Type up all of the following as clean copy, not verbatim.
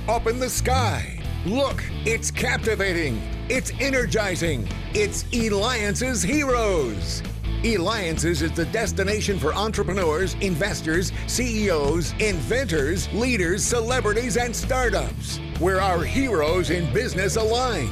up in the sky. Look, it's captivating. It's energizing. It's Eliances Heroes. Eliances is the destination for entrepreneurs, investors, CEOs, inventors, leaders, celebrities, and startups, where our heroes in business align.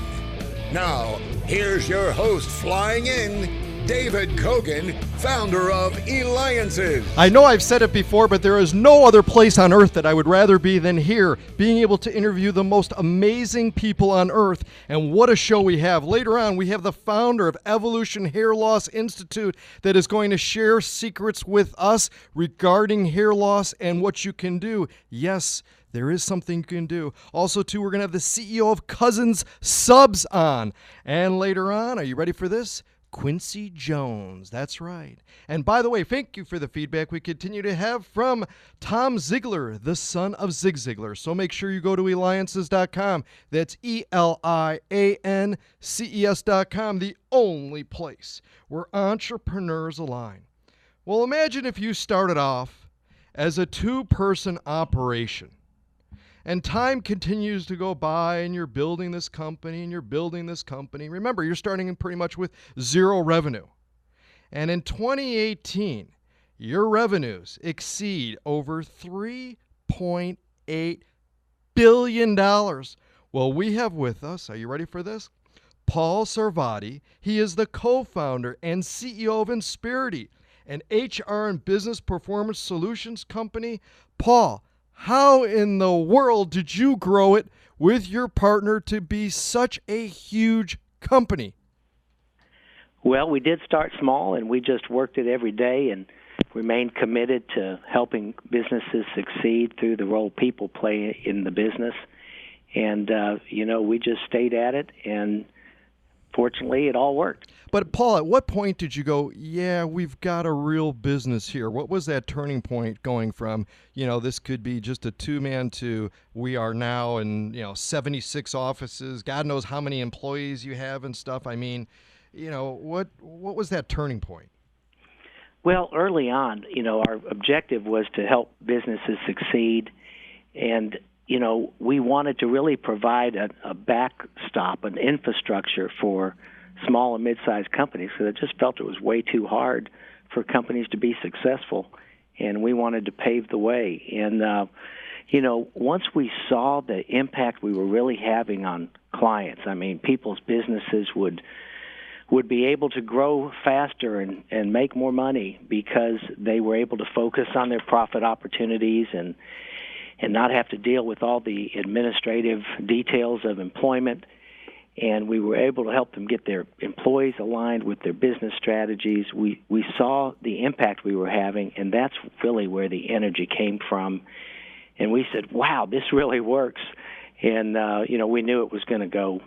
Now, here's your host flying in, David Kogan, founder of Eliances. I know I've said it before, but there is no other place on earth that I would rather be than here, being able to interview the most amazing people on earth. And what a show we have. Later on, we have the founder of Evolution Hair Loss Institute that is going to share secrets with us regarding hair loss and what you can do. Yes, there is something you can do. Also, too, we're going to have the CEO of Cousins Subs on. And later on, are you ready for this? Quincy Jones. That's right. And by the way, thank you for the feedback we continue to have from Tom Ziegler, the son of Zig Ziglar. So make sure you go to Eliances.com. That's Eliances.com, the only place where entrepreneurs align. Well, imagine if you started off as a two-person operation. And time continues to go by, and you're building this company, and you're building this company. Remember, you're starting in pretty much with zero revenue. And in 2018, your revenues exceed over $3.8 billion. Well, we have with us, are you ready for this? Paul Sarvadi. He is the co-founder and CEO of Insperity, an HR and business performance solutions company. Paul, how in the world did you grow it with your partner to be such a huge company? Well, we did start small, and we just worked it every day and remained committed to helping businesses succeed through the role people play in the business. And, we just stayed at it, and fortunately, it all worked. But, Paul, at what point did you go, yeah, we've got a real business here? What was that turning point going from, this could be just a two-man to we are now in, 76 offices, God knows how many employees you have and stuff. I mean, what was that turning point? Well, early on, our objective was to help businesses succeed, and we wanted to really provide a backstop, an infrastructure for small and mid-sized companies, because I just felt it was way too hard for companies to be successful, and we wanted to pave the way. And, once we saw the impact we were really having on clients, I mean, people's businesses would be able to grow faster and make more money because they were able to focus on their profit opportunities and not have to deal with all the administrative details of employment. And we were able to help them get their employees aligned with their business strategies. We saw the impact we were having, and that's really where the energy came from. And we said, wow, this really works. And, we knew it was going to go.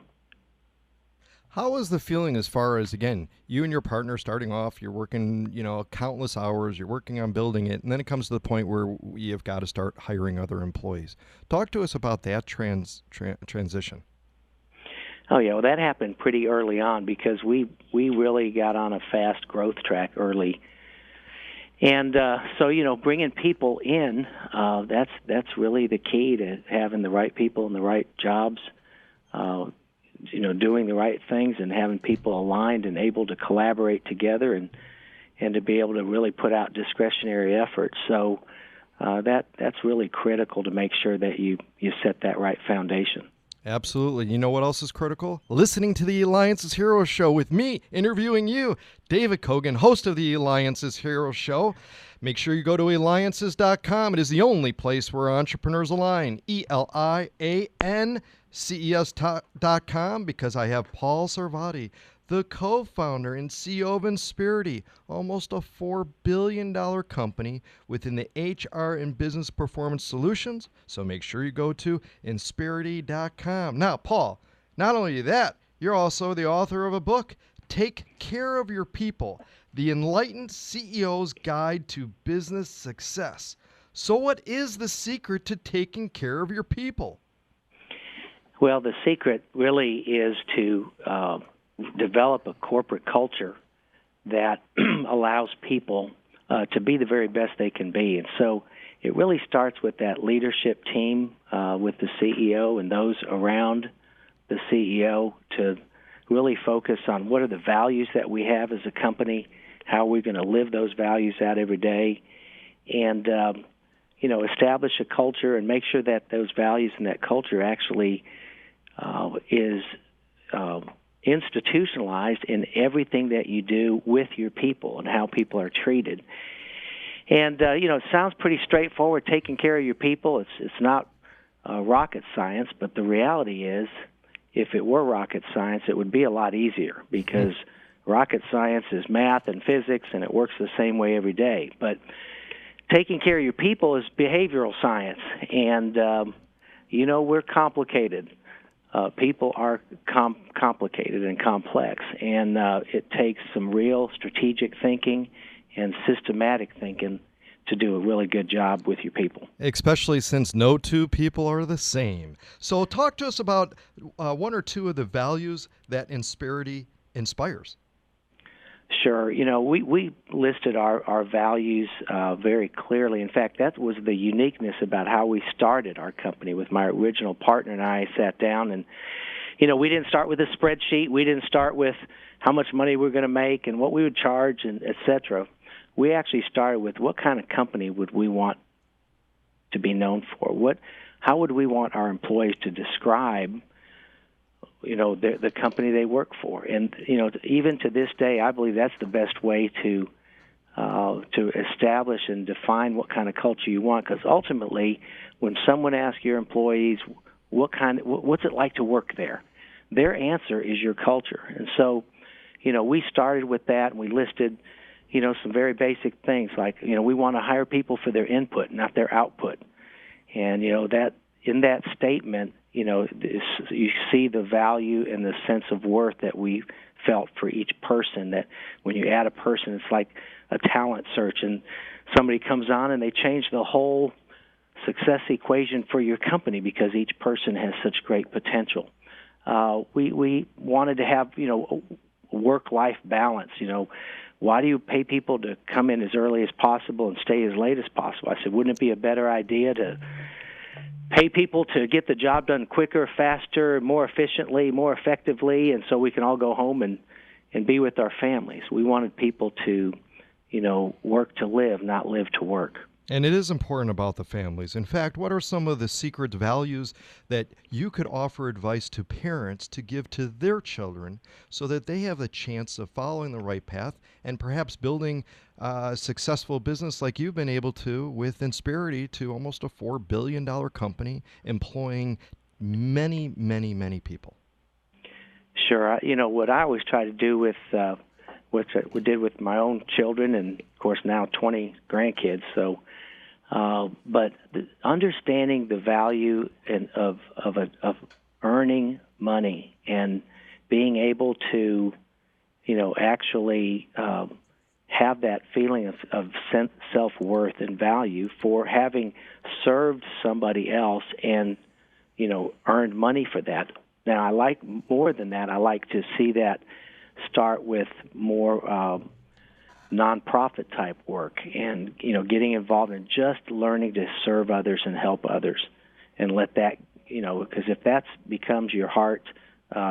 How was the feeling as far as, again, you and your partner starting off, you're working, countless hours, you're working on building it, and then it comes to the point where you've got to start hiring other employees. Talk to us about that transition. Oh, yeah, well, that happened pretty early on because we really got on a fast growth track early. And so, bringing people in, that's really the key to having the right people in the right jobs, doing the right things and having people aligned and able to collaborate together and to be able to really put out discretionary efforts. So that's really critical to make sure that you set that right foundation. Absolutely. You know what else is critical? Listening to the Eliances Heroes Show with me, interviewing you, David Kogan, host of the Eliances Heroes Show. Make sure you go to Eliances.com. It is the only place where entrepreneurs align. Eliances.com, because I have Paul Sarvadi, the co-founder and CEO of Insperity, almost a $4 billion company within the HR and business performance solutions. So make sure you go to Insperity.com. Now, Paul, not only that, you're also the author of a book, Take Care of Your People, The Enlightened CEO's Guide to Business Success. So what is the secret to taking care of your people? Well, the secret really is to develop a corporate culture that allows people to be the very best they can be. And so it really starts with that leadership team, with the CEO and those around the CEO, to really focus on what are the values that we have as a company, how are we going to live those values out every day, and establish a culture and make sure that those values and that culture actually is institutionalized in everything that you do with your people and how people are treated. And it sounds pretty straightforward, taking care of your people. It's not rocket science, but the reality is, if it were rocket science, it would be a lot easier, because rocket science is math and physics, and it works the same way every day. But taking care of your people is behavioral science, and we're complicated. People are complicated and complex, and it takes some real strategic thinking and systematic thinking to do a really good job with your people. Especially since no two people are the same. So talk to us about one or two of the values that Insperity inspires. Sure. We listed our values very clearly. In fact, that was the uniqueness about how we started our company. With my original partner and I sat down, and we didn't start with a spreadsheet. We didn't start with how much money we were going to make and what we would charge, and et cetera. We actually started with what kind of company would we want to be known for? How would we want our employees to describe the company they work for? And even to this day, I believe that's the best way to establish and define what kind of culture you want. Because ultimately, when someone asks your employees what's it like to work there, their answer is your culture. And so, we started with that, and we listed some very basic things like we want to hire people for their input, not their output. And that in that statement, you see the value and the sense of worth that we felt for each person. That when you add a person, it's like a talent search, and somebody comes on and they change the whole success equation for your company, because each person has such great potential. We wanted to have work-life balance. Why do you pay people to come in as early as possible and stay as late as possible? I said, wouldn't it be a better idea to pay people to get the job done quicker, faster, more efficiently, more effectively, and so we can all go home and be with our families? We wanted people to, work to live, not live to work. And it is important about the families. In fact, what are some of the secret values that you could offer advice to parents to give to their children so that they have a chance of following the right path and perhaps building a successful business like you've been able to with Insperity, to almost a $4 billion company employing many, many, many people? Sure. What I always try to do with what we did with my own children, and of course now 20 grandkids. So, but understanding the value of earning money and being able to, actually have that feeling of self-worth and value for having served somebody else and, earned money for that. Now, I like more than that. I like to see that start with more nonprofit type work, and getting involved in just learning to serve others and help others, and let that because if that becomes your heart,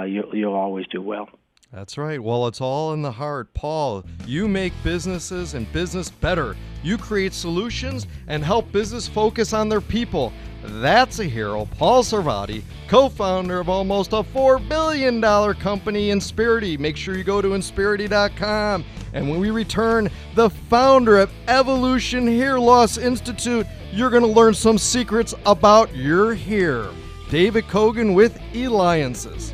you'll always do well. That's right. Well, it's all in the heart. Paul, you make businesses and business better. You create solutions and help business focus on their people. That's a hero. Paul Sarvadi, co-founder of almost a $4 billion company, Insperity. Make sure you go to Insperity.com. And when we return, the founder of Evolution Hair Loss Institute, you're going to learn some secrets about your hair. David Kogan with Eliances.